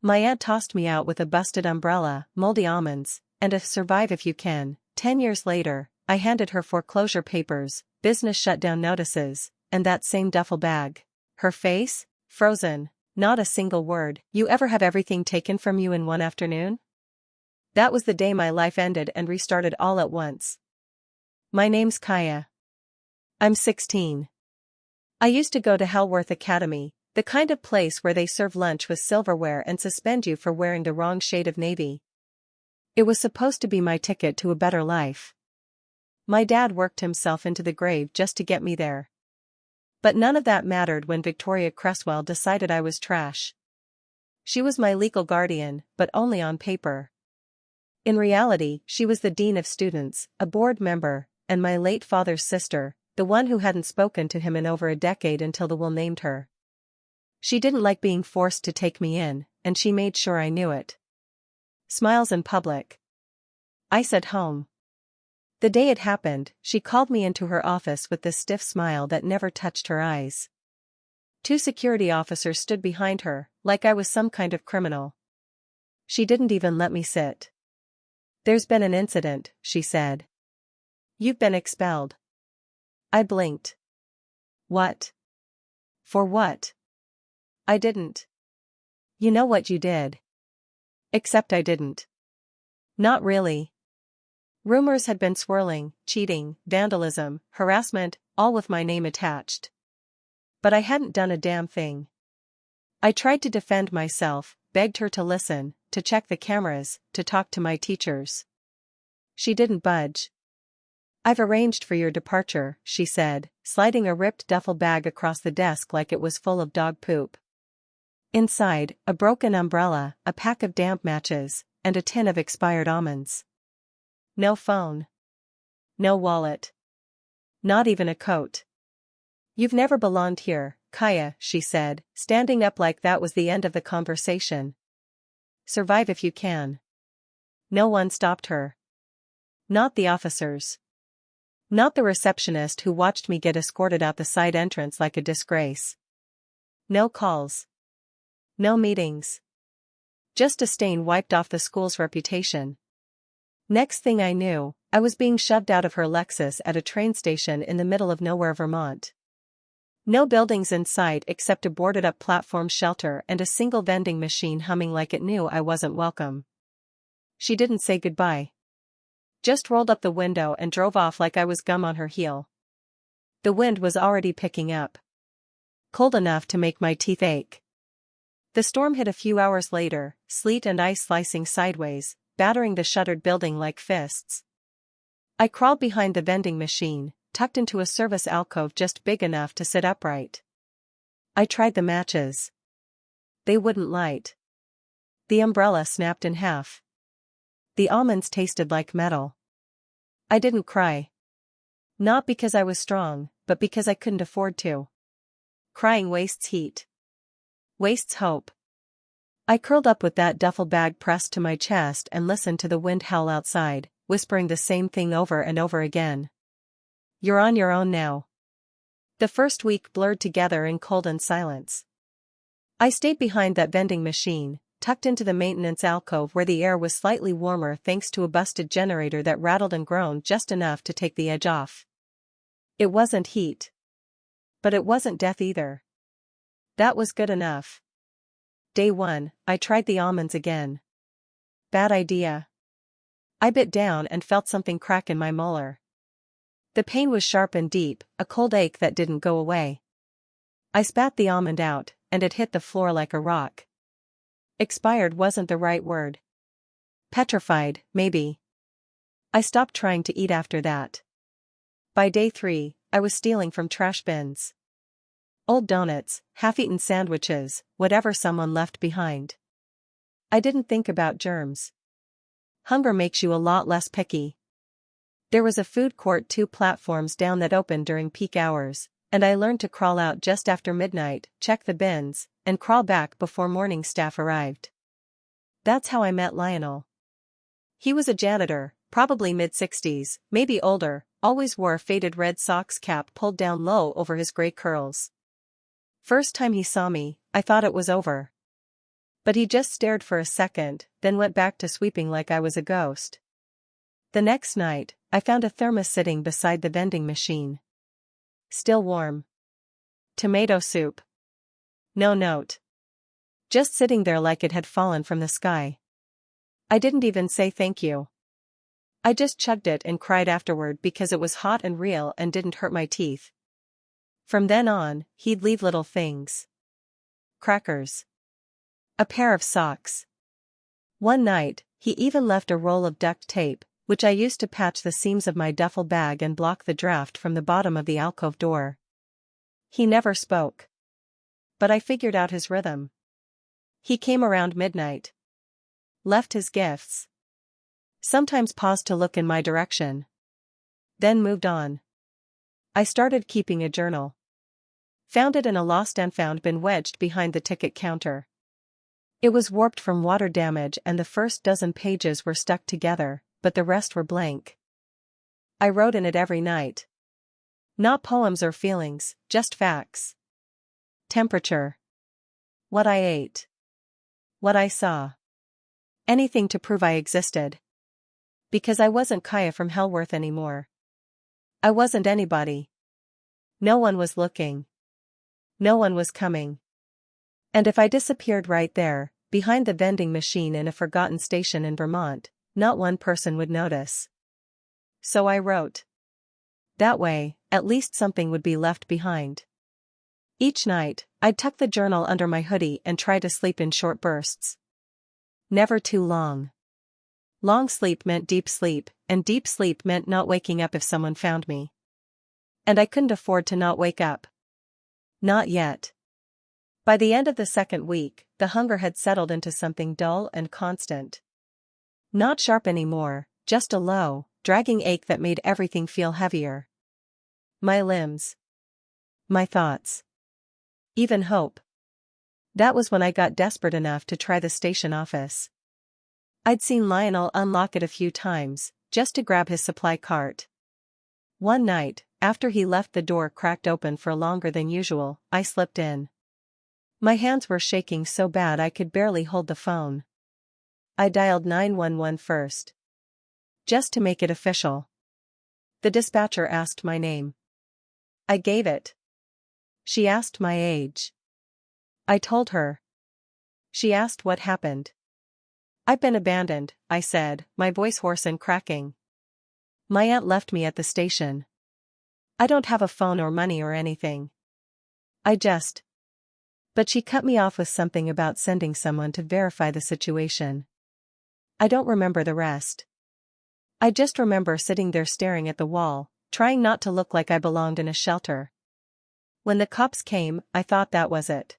My aunt tossed me out with a busted umbrella, moldy almonds, and a survive if you can. 10 years later, I handed her foreclosure papers, business shutdown notices, and that same duffel bag. Her face? Frozen. Not a single word. You ever have everything taken from you in one afternoon? That was the day my life ended and restarted all at once. My name's Kaya. I'm 16. I used to go to Hellworth Academy, the kind of place where they serve lunch with silverware and suspend you for wearing the wrong shade of navy. It was supposed to be my ticket to a better life. My dad worked himself into the grave just to get me there. But none of that mattered when Victoria Cresswell decided I was trash. She was my legal guardian, but only on paper. In reality, she was the dean of students, a board member, and my late father's sister, the one who hadn't spoken to him in over a decade until the will named her. She didn't like being forced to take me in, and she made sure I knew it. Smiles in public. I said home. The day it happened, she called me into her office with this stiff smile that never touched her eyes. 2 security officers stood behind her, like I was some kind of criminal. She didn't even let me sit. There's been an incident, she said. You've been expelled. I blinked. What? For what? I didn't. You know what you did. Except I didn't. Not really. Rumors had been swirling, cheating, vandalism, harassment, all with my name attached. But I hadn't done a damn thing. I tried to defend myself, begged her to listen, to check the cameras, to talk to my teachers. She didn't budge. I've arranged for your departure, she said, sliding a ripped duffel bag across the desk like it was full of dog poop. Inside, a broken umbrella, a pack of damp matches, and a tin of expired almonds. No phone. No wallet. Not even a coat. You've never belonged here, Kaya, she said, standing up like that was the end of the conversation. Survive if you can. No one stopped her. Not the officers. Not the receptionist who watched me get escorted out the side entrance like a disgrace. No calls. No meetings. Just a stain wiped off the school's reputation. Next thing I knew, I was being shoved out of her Lexus at a train station in the middle of nowhere, Vermont. No buildings in sight except a boarded-up platform shelter and a single vending machine humming like it knew I wasn't welcome. She didn't say goodbye. Just rolled up the window and drove off like I was gum on her heel. The wind was already picking up. Cold enough to make my teeth ache. The storm hit a few hours later, sleet and ice slicing sideways, battering the shuttered building like fists. I crawled behind the vending machine, tucked into a service alcove just big enough to sit upright. I tried the matches. They wouldn't light. The umbrella snapped in half. The almonds tasted like metal. I didn't cry. Not because I was strong, but because I couldn't afford to. Crying wastes heat. Wastes hope. I curled up with that duffel bag pressed to my chest and listened to the wind howl outside, whispering the same thing over and over again. You're on your own now. The first week blurred together in cold and silence. I stayed behind that vending machine, tucked into the maintenance alcove where the air was slightly warmer thanks to a busted generator that rattled and groaned just enough to take the edge off. It wasn't heat. But it wasn't death either. That was good enough. Day 1, I tried the almonds again. Bad idea. I bit down and felt something crack in my molar. The pain was sharp and deep, a cold ache that didn't go away. I spat the almond out, and it hit the floor like a rock. Expired wasn't the right word. Petrified, maybe. I stopped trying to eat after that. By day 3, I was stealing from trash bins. Old donuts, half-eaten sandwiches, whatever someone left behind. I didn't think about germs. Hunger makes you a lot less picky. There was a food court 2 platforms down that opened during peak hours, and I learned to crawl out just after midnight, check the bins, and crawl back before morning staff arrived. That's how I met Lionel. He was a janitor, probably mid-60s, maybe older, always wore a faded Red Sox cap pulled down low over his gray curls. First time he saw me, I thought it was over. But he just stared for a second, then went back to sweeping like I was a ghost. The next night, I found a thermos sitting beside the vending machine. Still warm. Tomato soup. No note. Just sitting there like it had fallen from the sky. I didn't even say thank you. I just chugged it and cried afterward because it was hot and real and didn't hurt my teeth. From then on, he'd leave little things. Crackers. A pair of socks. One night, he even left a roll of duct tape, which I used to patch the seams of my duffel bag and block the draft from the bottom of the alcove door. He never spoke. But I figured out his rhythm. He came around midnight. Left his gifts. Sometimes paused to look in my direction. Then moved on. I started keeping a journal. Found it in a lost and found bin wedged behind the ticket counter. It was warped from water damage and the first dozen pages were stuck together, but the rest were blank. I wrote in it every night. Not poems or feelings, just facts. Temperature. What I ate. What I saw. Anything to prove I existed. Because I wasn't Kaya from Hellworth anymore. I wasn't anybody. No one was looking. No one was coming. And if I disappeared right there, behind the vending machine in a forgotten station in Vermont, not one person would notice. So I wrote. That way, at least something would be left behind. Each night, I'd tuck the journal under my hoodie and try to sleep in short bursts. Never too long. Long sleep meant deep sleep, and deep sleep meant not waking up if someone found me. And I couldn't afford to not wake up. Not yet. By the end of the second week, the hunger had settled into something dull and constant. Not sharp anymore, just a low, dragging ache that made everything feel heavier. My limbs. My thoughts. Even hope. That was when I got desperate enough to try the station office. I'd seen Lionel unlock it a few times, just to grab his supply cart. One night, after he left the door cracked open for longer than usual, I slipped in. My hands were shaking so bad I could barely hold the phone. I dialed 911 first. Just to make it official. The dispatcher asked my name. I gave it. She asked my age. I told her. She asked what happened. I've been abandoned, I said, my voice hoarse and cracking. My aunt left me at the station. I don't have a phone or money or anything. But she cut me off with something about sending someone to verify the situation. I don't remember the rest. I just remember sitting there staring at the wall, trying not to look like I belonged in a shelter. When the cops came, I thought that was it.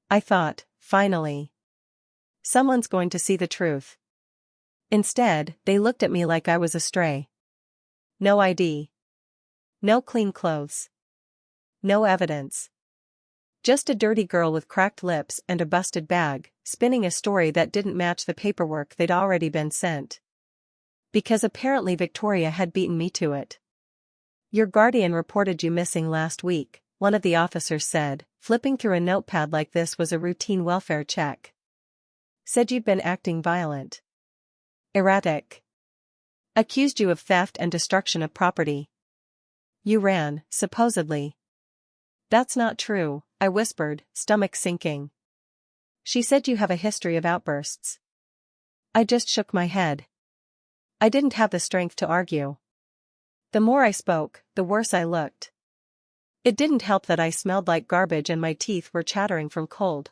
I thought, finally. Someone's going to see the truth. Instead, they looked at me like I was a stray. No ID. No clean clothes. No evidence. Just a dirty girl with cracked lips and a busted bag, spinning a story that didn't match the paperwork they'd already been sent. Because apparently Victoria had beaten me to it. Your guardian reported you missing last week, one of the officers said. Flipping through a notepad like this was a routine welfare check. Said you'd been acting violent. Erratic. Accused you of theft and destruction of property. You ran, supposedly. That's not true, I whispered, stomach sinking. She said you have a history of outbursts. I just shook my head. I didn't have the strength to argue. The more I spoke, the worse I looked. It didn't help that I smelled like garbage and my teeth were chattering from cold.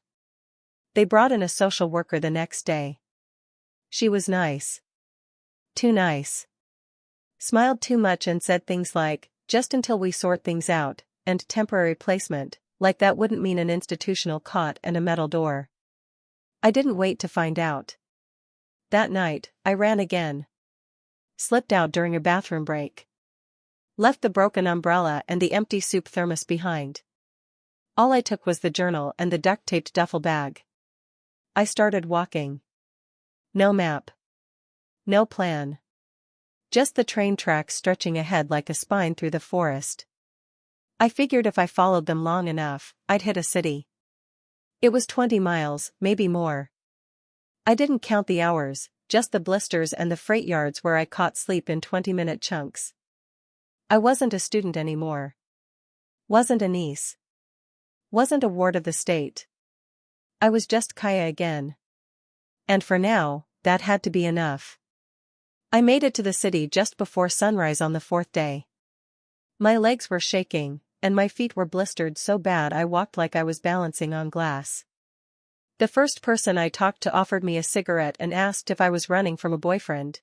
They brought in a social worker the next day. She was nice. Too nice. Smiled too much and said things like, just until we sort things out, and temporary placement, like that wouldn't mean an institutional cot and a metal door. I didn't wait to find out. That night, I ran again. Slipped out during a bathroom break. Left the broken umbrella and the empty soup thermos behind. All I took was the journal and the duct-taped duffel bag. I started walking. No map. No plan. Just the train tracks stretching ahead like a spine through the forest. I figured if I followed them long enough, I'd hit a city. It was 20 miles, maybe more. I didn't count the hours, just the blisters and the freight yards where I caught sleep in 20-minute chunks. I wasn't a student anymore. Wasn't a niece. Wasn't a ward of the state. I was just Kaya again. And for now, that had to be enough. I made it to the city just before sunrise on the 4th day. My legs were shaking, and my feet were blistered so bad I walked like I was balancing on glass. The first person I talked to offered me a cigarette and asked if I was running from a boyfriend.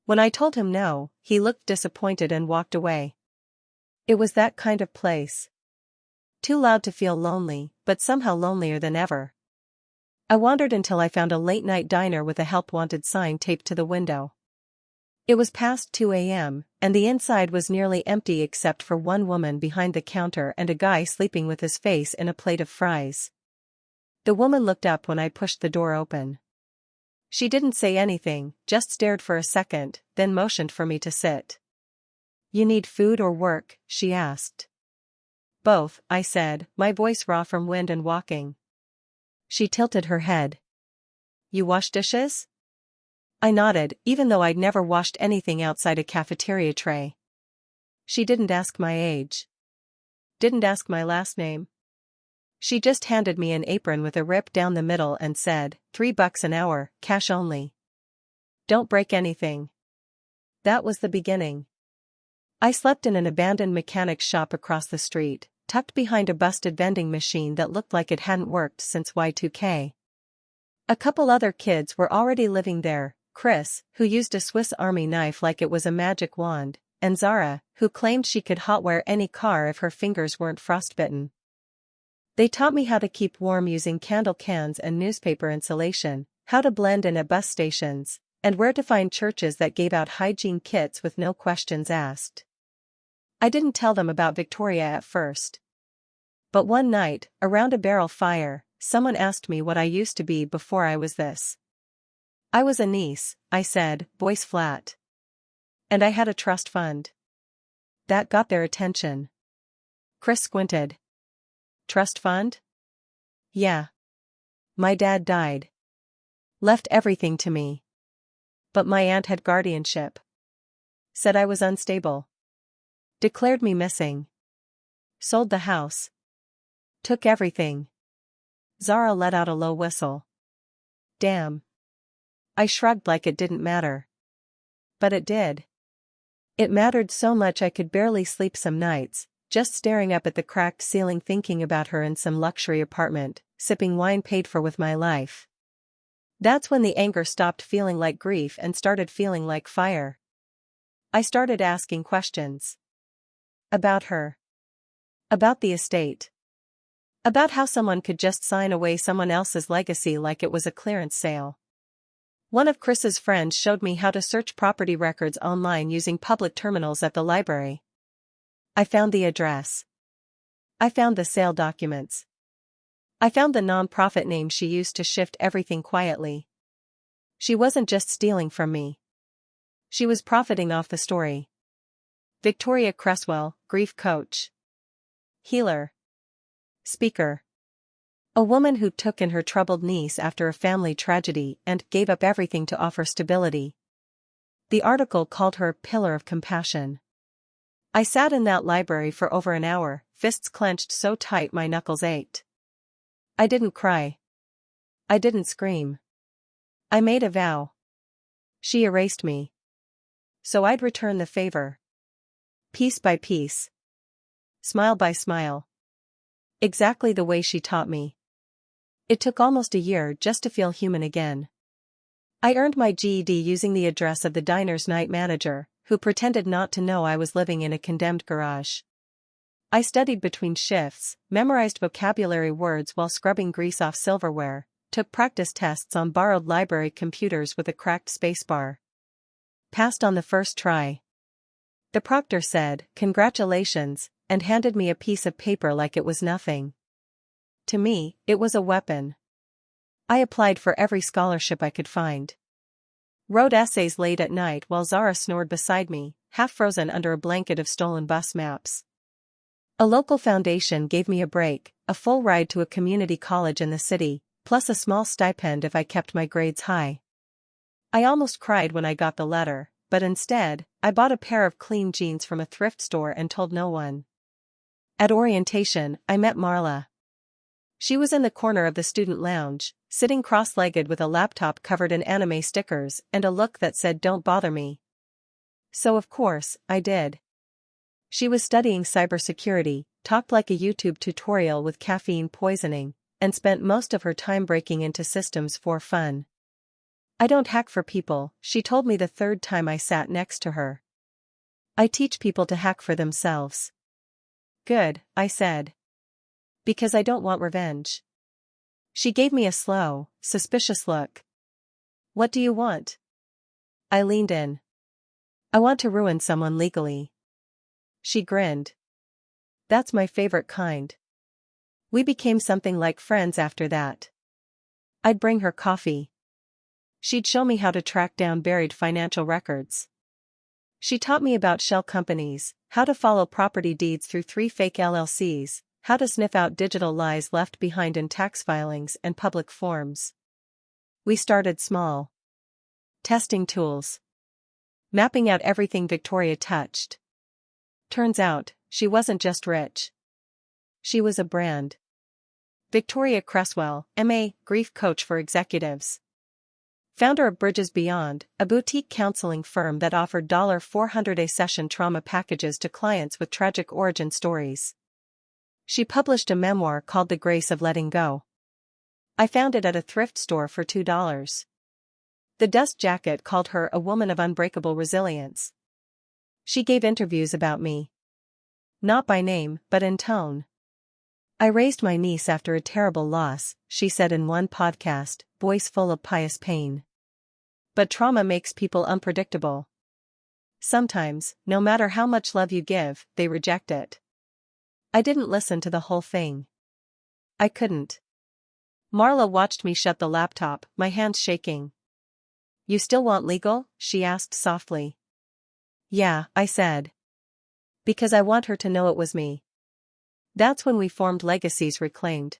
When I told him no, he looked disappointed and walked away. It was that kind of place. Too loud to feel lonely, but somehow lonelier than ever. I wandered until I found a late-night diner with a help wanted sign taped to the window. It was past 2 a.m., and the inside was nearly empty except for one woman behind the counter and a guy sleeping with his face in a plate of fries. The woman looked up when I pushed the door open. She didn't say anything, just stared for a second, then motioned for me to sit. "You need food or work?" she asked. "Both," I said, my voice raw from wind and walking. She tilted her head. "You wash dishes?" I nodded, even though I'd never washed anything outside a cafeteria tray. She didn't ask my age. Didn't ask my last name. She just handed me an apron with a rip down the middle and said, $3 an hour, cash only. Don't break anything. That was the beginning. I slept in an abandoned mechanics shop across the street, tucked behind a busted vending machine that looked like it hadn't worked since Y2K. A couple other kids were already living there, Chris, who used a Swiss Army knife like it was a magic wand, and Zara, who claimed she could hotwire any car if her fingers weren't frostbitten. They taught me how to keep warm using candle cans and newspaper insulation, how to blend in at bus stations, and where to find churches that gave out hygiene kits with no questions asked. I didn't tell them about Victoria at first. But one night, around a barrel fire, someone asked me what I used to be before I was this. I was a niece, I said, voice flat. And I had a trust fund. That got their attention. Chris squinted. Trust fund? Yeah. My dad died. Left everything to me. But my aunt had guardianship. Said I was unstable. Declared me missing. Sold the house. Took everything. Zara let out a low whistle. Damn. I shrugged like it didn't matter. But it did. It mattered so much I could barely sleep some nights, just staring up at the cracked ceiling thinking about her in some luxury apartment, sipping wine paid for with my life. That's when the anger stopped feeling like grief and started feeling like fire. I started asking questions. About her. About the estate. About how someone could just sign away someone else's legacy like it was a clearance sale. One of Chris's friends showed me how to search property records online using public terminals at the library. I found the address. I found the sale documents. I found the non-profit name she used to shift everything quietly. She wasn't just stealing from me. She was profiting off the story. Victoria Cresswell, grief coach. Healer. Speaker. A woman who took in her troubled niece after a family tragedy and gave up everything to offer stability. The article called her pillar of compassion. I sat in that library for over an hour, fists clenched so tight my knuckles ached. I didn't cry. I didn't scream. I made a vow. She erased me. So I'd return the favor. Piece by piece. Smile by smile. Exactly the way she taught me. It took almost a year just to feel human again. I earned my GED using the address of the diner's night manager, who pretended not to know I was living in a condemned garage. I studied between shifts, memorized vocabulary words while scrubbing grease off silverware, took practice tests on borrowed library computers with a cracked spacebar. Passed on the first try. The proctor said, "Congratulations," and handed me a piece of paper like it was nothing. To me, it was a weapon. I applied for every scholarship I could find. Wrote essays late at night while Zara snored beside me, half frozen under a blanket of stolen bus maps. A local foundation gave me a break, a full ride to a community college in the city, plus a small stipend if I kept my grades high. I almost cried when I got the letter, but instead, I bought a pair of clean jeans from a thrift store and told no one. At orientation, I met Marla. She was in the corner of the student lounge, sitting cross-legged with a laptop covered in anime stickers and a look that said "Don't bother me." So of course, I did. She was studying cybersecurity, talked like a YouTube tutorial with caffeine poisoning, and spent most of her time breaking into systems for fun. "I don't hack for people," she told me the third time I sat next to her. "I teach people to hack for themselves." "Good," I said. "Because I don't want revenge." She gave me a slow, suspicious look. "What do you want?" I leaned in. "I want to ruin someone legally." She grinned. "That's my favorite kind." We became something like friends after that. I'd bring her coffee. She'd show me how to track down buried financial records. She taught me about shell companies, how to follow property deeds through 3 fake LLCs, how to sniff out digital lies left behind in tax filings and public forms. We started small. Testing tools. Mapping out everything Victoria touched. Turns out, she wasn't just rich. She was a brand. Victoria Cresswell, MA, grief coach for executives. Founder of Bridges Beyond, a boutique counseling firm that offered $400 a session trauma packages to clients with tragic origin stories. She published a memoir called The Grace of Letting Go. I found it at a thrift store for $2. The dust jacket called her a woman of unbreakable resilience. She gave interviews about me. Not by name, but in tone. "I raised my niece after a terrible loss," she said in one podcast, voice full of pious pain. "But trauma makes people unpredictable. Sometimes, no matter how much love you give, they reject it." I didn't listen to the whole thing. I couldn't. Marla watched me shut the laptop, my hands shaking. "You still want legal?" she asked softly. "Yeah," I said. "Because I want her to know it was me." That's when we formed Legacies Reclaimed.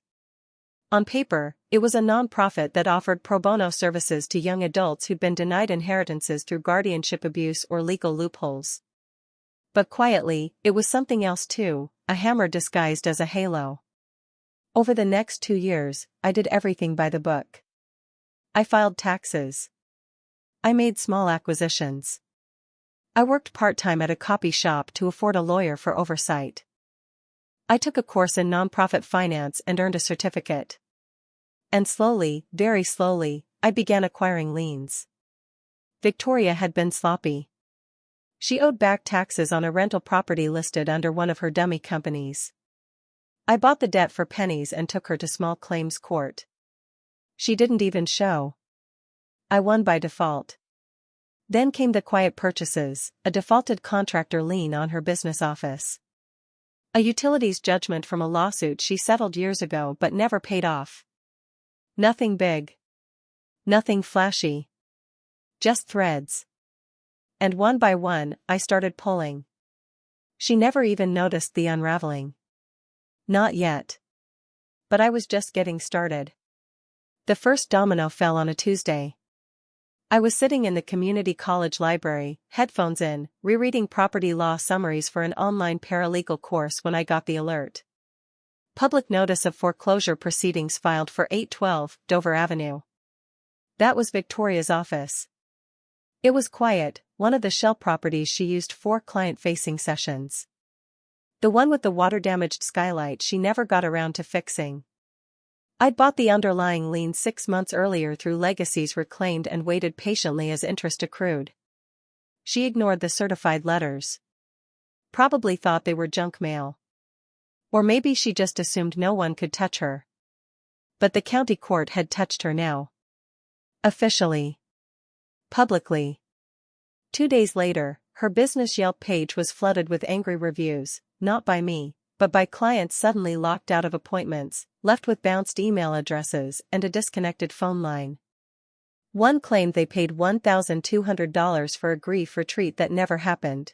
On paper, it was a non-profit that offered pro bono services to young adults who'd been denied inheritances through guardianship abuse or legal loopholes. But quietly, it was something else too, a hammer disguised as a halo. Over the next 2 years, I did everything by the book. I filed taxes. I made small acquisitions. I worked part-time at a copy shop to afford a lawyer for oversight. I took a course in nonprofit finance and earned a certificate. And slowly, very slowly, I began acquiring liens. Victoria had been sloppy. She owed back taxes on a rental property listed under one of her dummy companies. I bought the debt for pennies and took her to small claims court. She didn't even show. I won by default. Then came the quiet purchases, a defaulted contractor lien on her business office. A utilities judgment from a lawsuit she settled years ago but never paid off. Nothing big. Nothing flashy. Just threads. And one by one, I started pulling. She never even noticed the unraveling. Not yet. But I was just getting started. The first domino fell on a Tuesday. I was sitting in the community college library, headphones in, rereading property law summaries for an online paralegal course when I got the alert. Public notice of foreclosure proceedings filed for 812 Dover Avenue. That was Victoria's office. It was quiet, one of the shell properties she used for client-facing sessions. The one with the water-damaged skylight she never got around to fixing. I'd bought the underlying lien 6 months earlier through Legacies Reclaimed and waited patiently as interest accrued. She ignored the certified letters. Probably thought they were junk mail. Or maybe she just assumed no one could touch her. But the county court had touched her now. Officially. Publicly. 2 days later, her business Yelp page was flooded with angry reviews, not by me, but by clients suddenly locked out of appointments, left with bounced email addresses and a disconnected phone line. One claimed they paid $1,200 for a grief retreat that never happened.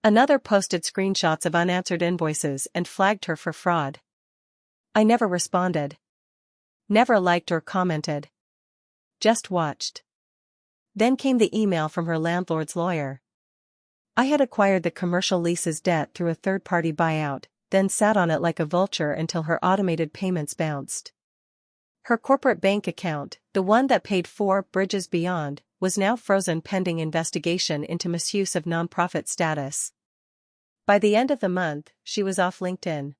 Another posted screenshots of unanswered invoices and flagged her for fraud. I never responded. Never liked or commented. Just watched. Then came the email from her landlord's lawyer. I had acquired the commercial lease's debt through a third-party buyout, then sat on it like a vulture until her automated payments bounced. Her corporate bank account, the one that paid 4 bridges beyond, was now frozen pending investigation into misuse of nonprofit status. By the end of the month, she was off LinkedIn.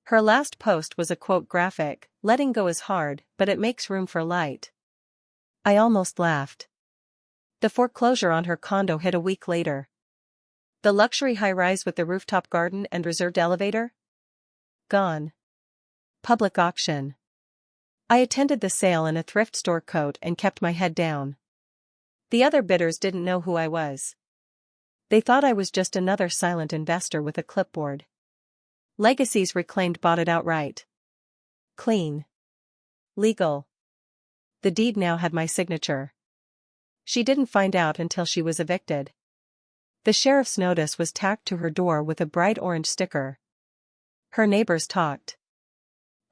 Her last post was a quote graphic, "Letting go is hard, but it makes room for light." I almost laughed. The foreclosure on her condo hit a week later. The luxury high-rise with the rooftop garden and reserved elevator? Gone. Public auction. I attended the sale in a thrift store coat and kept my head down. The other bidders didn't know who I was. They thought I was just another silent investor with a clipboard. Legacies Reclaimed bought it outright. Clean. Legal. The deed now had my signature. She didn't find out until she was evicted. The sheriff's notice was tacked to her door with a bright orange sticker. Her neighbors talked.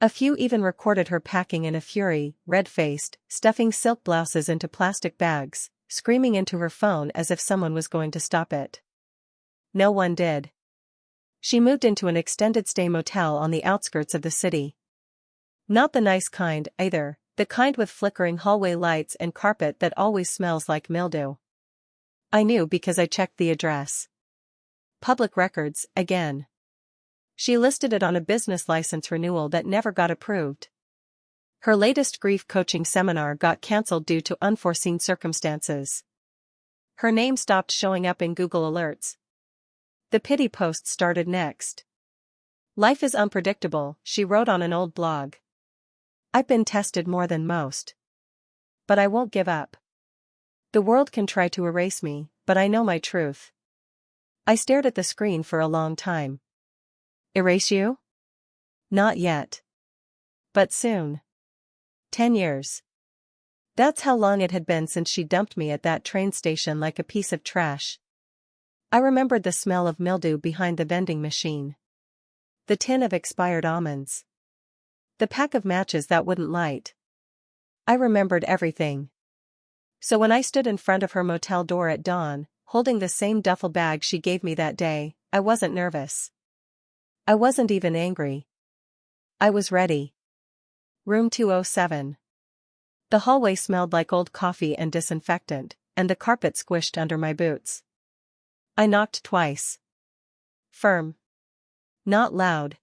A few even recorded her packing in a fury, red-faced, stuffing silk blouses into plastic bags, screaming into her phone as if someone was going to stop it. No one did. She moved into an extended-stay motel on the outskirts of the city. Not the nice kind, either, the kind with flickering hallway lights and carpet that always smells like mildew. I knew because I checked the address. Public records, again. She listed it on a business license renewal that never got approved. Her latest grief coaching seminar got cancelled due to unforeseen circumstances. Her name stopped showing up in Google alerts. The pity posts started next. "Life is unpredictable," she wrote on an old blog. "I've been tested more than most. But I won't give up. The world can try to erase me, but I know my truth." I stared at the screen for a long time. Erase you? Not yet. But soon. 10 years. That's how long it had been since she dumped me at that train station like a piece of trash. I remembered the smell of mildew behind the vending machine. The tin of expired almonds. The pack of matches that wouldn't light. I remembered everything. So when I stood in front of her motel door at dawn, holding the same duffel bag she gave me that day, I wasn't nervous. I wasn't even angry. I was ready. Room 207. The hallway smelled like old coffee and disinfectant, and the carpet squished under my boots. I knocked twice. Firm. Not loud.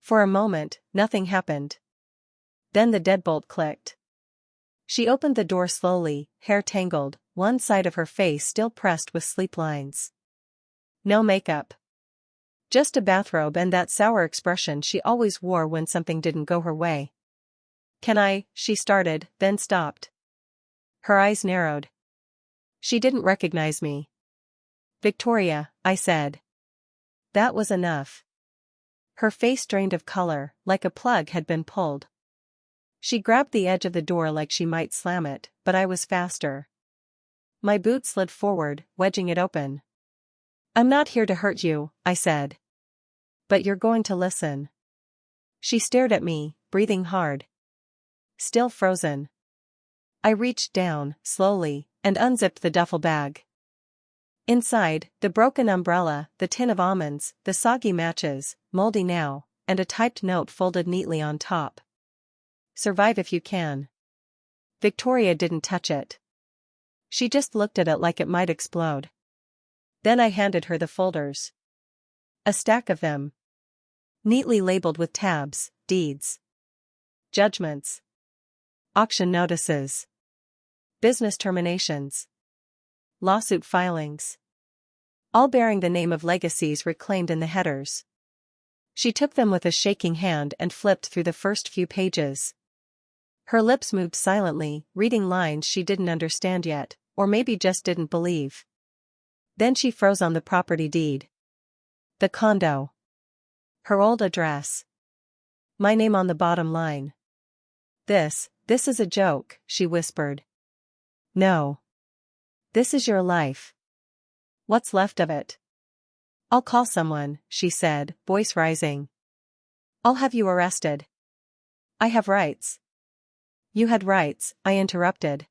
For a moment, nothing happened. Then the deadbolt clicked. She opened the door slowly, hair tangled, one side of her face still pressed with sleep lines. No makeup. Just a bathrobe and that sour expression she always wore when something didn't go her way. "Can I?" she started, then stopped. Her eyes narrowed. She didn't recognize me. "Victoria," I said. That was enough. Her face drained of color, like a plug had been pulled. She grabbed the edge of the door like she might slam it, but I was faster. My boot slid forward, wedging it open. "I'm not here to hurt you," I said. "But you're going to listen." She stared at me, breathing hard. Still frozen. I reached down, slowly, and unzipped the duffel bag. Inside, the broken umbrella, the tin of almonds, the soggy matches, moldy now, and a typed note folded neatly on top. "Survive if you can." Victoria didn't touch it. She just looked at it like it might explode. Then I handed her the folders. A stack of them. Neatly labeled with tabs, deeds. Judgments. Auction notices. Business terminations. Lawsuit filings. All bearing the name of Legacies Reclaimed in the headers. She took them with a shaking hand and flipped through the first few pages. Her lips moved silently, reading lines she didn't understand yet, or maybe just didn't believe. Then she froze on the property deed. The condo. Her old address. My name on the bottom line. This is a joke," she whispered. "No. This is your life. What's left of it." "I'll call someone," she said, voice rising. I'll have you arrested. I have rights. You had rights, I interrupted.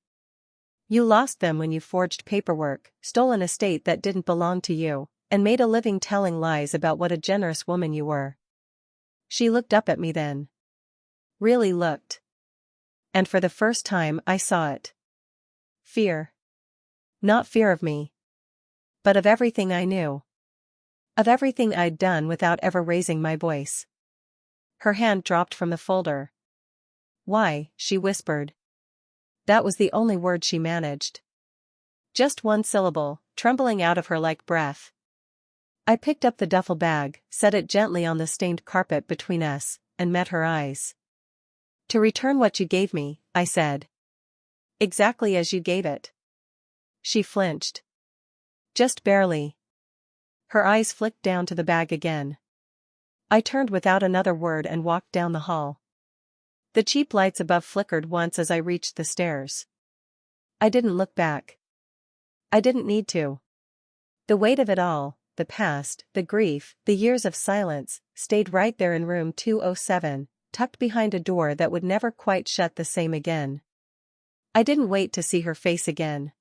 You lost them when you forged paperwork, stole an estate that didn't belong to you, and made a living telling lies about what a generous woman you were. She looked up at me then. Really looked. And for the first time I saw it. Fear. Not fear of me. But of everything I knew. Of everything I'd done without ever raising my voice. Her hand dropped from the folder. Why, she whispered. That was the only word she managed. Just one syllable, trembling out of her like breath. I picked up the duffel bag, set it gently on the stained carpet between us, and met her eyes. To return what you gave me, I said. Exactly as you gave it. She flinched. Just barely. Her eyes flicked down to the bag again. I turned without another word and walked down the hall. The cheap lights above flickered once as I reached the stairs. I didn't look back. I didn't need to. The weight of it all, the past, the grief, the years of silence, stayed right there in room 207, tucked behind a door that would never quite shut the same again. I didn't wait to see her face again.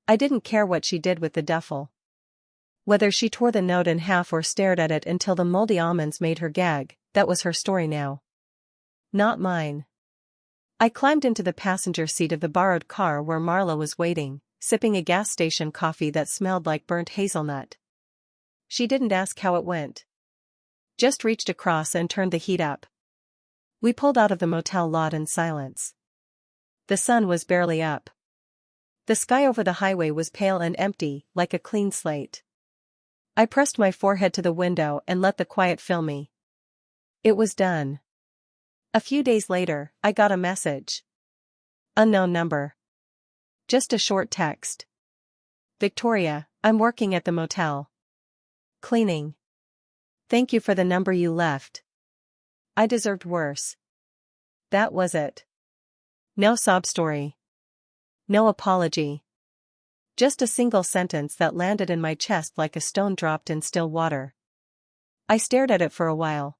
I didn't care what she did with the duffel. Whether she tore the note in half or stared at it until the moldy almonds made her gag, that was her story now. Not mine. I climbed into the passenger seat of the borrowed car where Marla was waiting, sipping a gas station coffee that smelled like burnt hazelnut. She didn't ask how it went. Just reached across and turned the heat up. We pulled out of the motel lot in silence. The sun was barely up. The sky over the highway was pale and empty, like a clean slate. I pressed my forehead to the window and let the quiet fill me. It was done. A few days later, I got a message. Unknown number. Just a short text. Victoria, I'm working at the motel. Cleaning. Thank you for the number you left. I deserved worse. That was it. No sob story. No apology. Just a single sentence that landed in my chest like a stone dropped in still water. I stared at it for a while.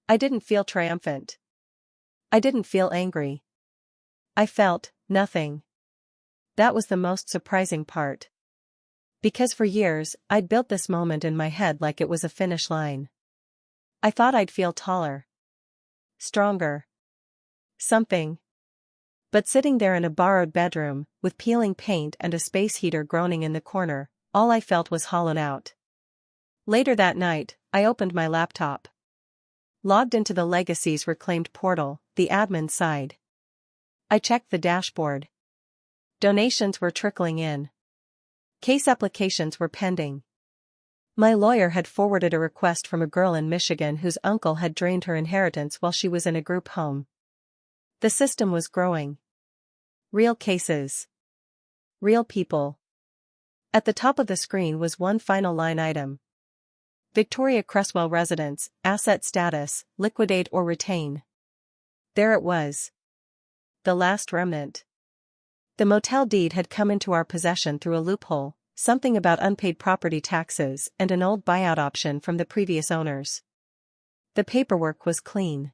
I didn't feel triumphant. I didn't feel angry. I felt nothing. That was the most surprising part. Because for years, I'd built this moment in my head like it was a finish line. I thought I'd feel taller. Stronger. Something. But sitting there in a borrowed bedroom, with peeling paint and a space heater groaning in the corner, all I felt was hollowed out. Later that night, I opened my laptop. Logged into the Legacy's reclaimed portal, the admin side. I checked the dashboard. Donations were trickling in. Case applications were pending. My lawyer had forwarded a request from a girl in Michigan whose uncle had drained her inheritance while she was in a group home. The system was growing. Real cases. Real people. At the top of the screen was one final line item. Victoria Cresswell residence, asset status, liquidate or retain. There it was. The last remnant. The motel deed had come into our possession through a loophole, something about unpaid property taxes and an old buyout option from the previous owners. The paperwork was clean.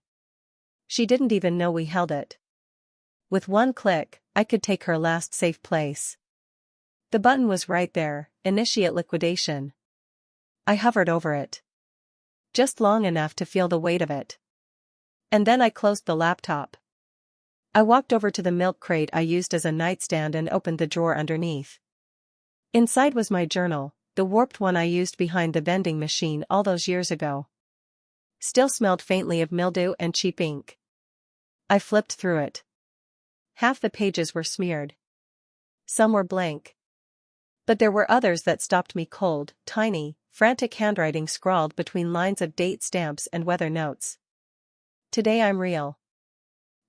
She didn't even know we held it. With one click, I could take her last safe place. The button was right there, initiate liquidation. I hovered over it. Just long enough to feel the weight of it. And then I closed the laptop. I walked over to the milk crate I used as a nightstand and opened the drawer underneath. Inside was my journal, the warped one I used behind the vending machine all those years ago. Still smelled faintly of mildew and cheap ink. I flipped through it. Half the pages were smeared. Some were blank. But there were others that stopped me cold, tiny, frantic handwriting scrawled between lines of date stamps and weather notes. Today I'm real.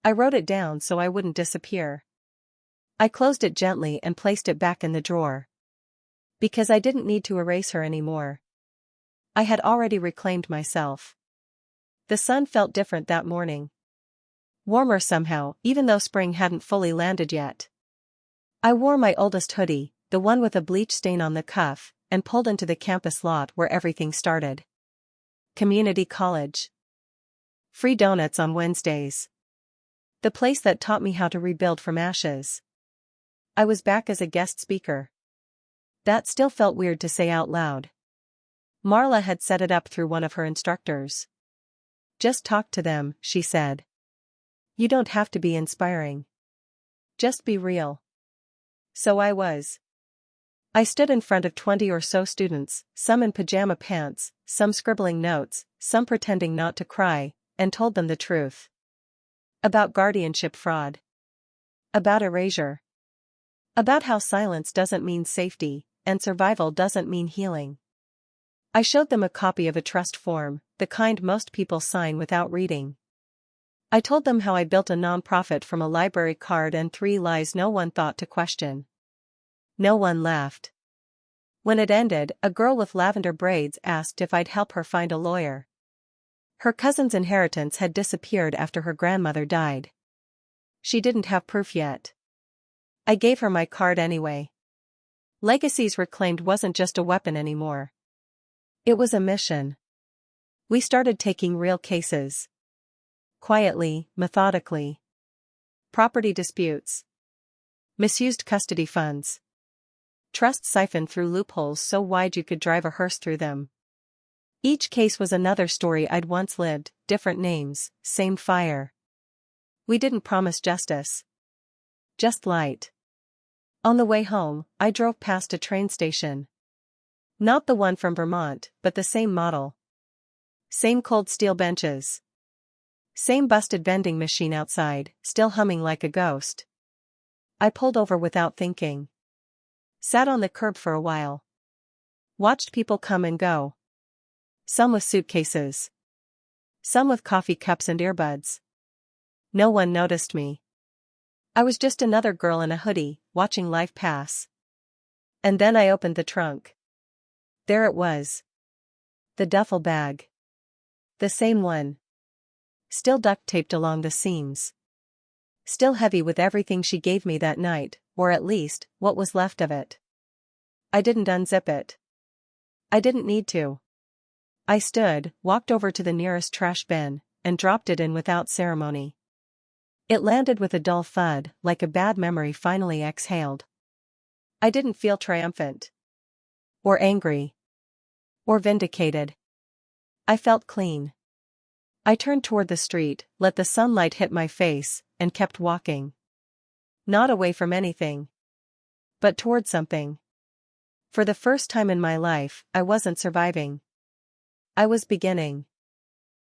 I wrote it down so I wouldn't disappear. I closed it gently and placed it back in the drawer. Because I didn't need to erase her anymore. I had already reclaimed myself. The sun felt different that morning. Warmer somehow, even though spring hadn't fully landed yet. I wore my oldest hoodie, the one with a bleach stain on the cuff, and pulled into the campus lot where everything started. Community college. Free donuts on Wednesdays. The place that taught me how to rebuild from ashes. I was back as a guest speaker. That still felt weird to say out loud. Marla had set it up through one of her instructors. Just talk to them, she said. You don't have to be inspiring. Just be real. So I was. I stood in front of 20 or so students, some in pajama pants, some scribbling notes, some pretending not to cry, and told them the truth. About guardianship fraud. About erasure. About how silence doesn't mean safety, and survival doesn't mean healing. I showed them a copy of a trust form, the kind most people sign without reading. I told them how I built a nonprofit from a library card and 3 lies no one thought to question. No one laughed. When it ended, a girl with lavender braids asked if I'd help her find a lawyer. Her cousin's inheritance had disappeared after her grandmother died. She didn't have proof yet. I gave her my card anyway. Legacies Reclaimed wasn't just a weapon anymore. It was a mission. We started taking real cases. Quietly, methodically. Property disputes. Misused custody funds. Trusts siphoned through loopholes so wide you could drive a hearse through them. Each case was another story I'd once lived, different names, same fire. We didn't promise justice. Just light. On the way home, I drove past a train station. Not the one from Vermont, but the same model. Same cold steel benches. Same busted vending machine outside, still humming like a ghost. I pulled over without thinking. Sat on the curb for a while. Watched people come and go. Some with suitcases. Some with coffee cups and earbuds. No one noticed me. I was just another girl in a hoodie, watching life pass. And then I opened the trunk. There it was. The duffel bag. The same one. Still duct taped along the seams. Still heavy with everything she gave me that night, or at least, what was left of it. I didn't unzip it. I didn't need to. I stood, walked over to the nearest trash bin, and dropped it in without ceremony. It landed with a dull thud, like a bad memory finally exhaled. I didn't feel triumphant. Or angry. Or vindicated. I felt clean. I turned toward the street, let the sunlight hit my face, and kept walking. Not away from anything. But toward something. For the first time in my life, I wasn't surviving. I was beginning.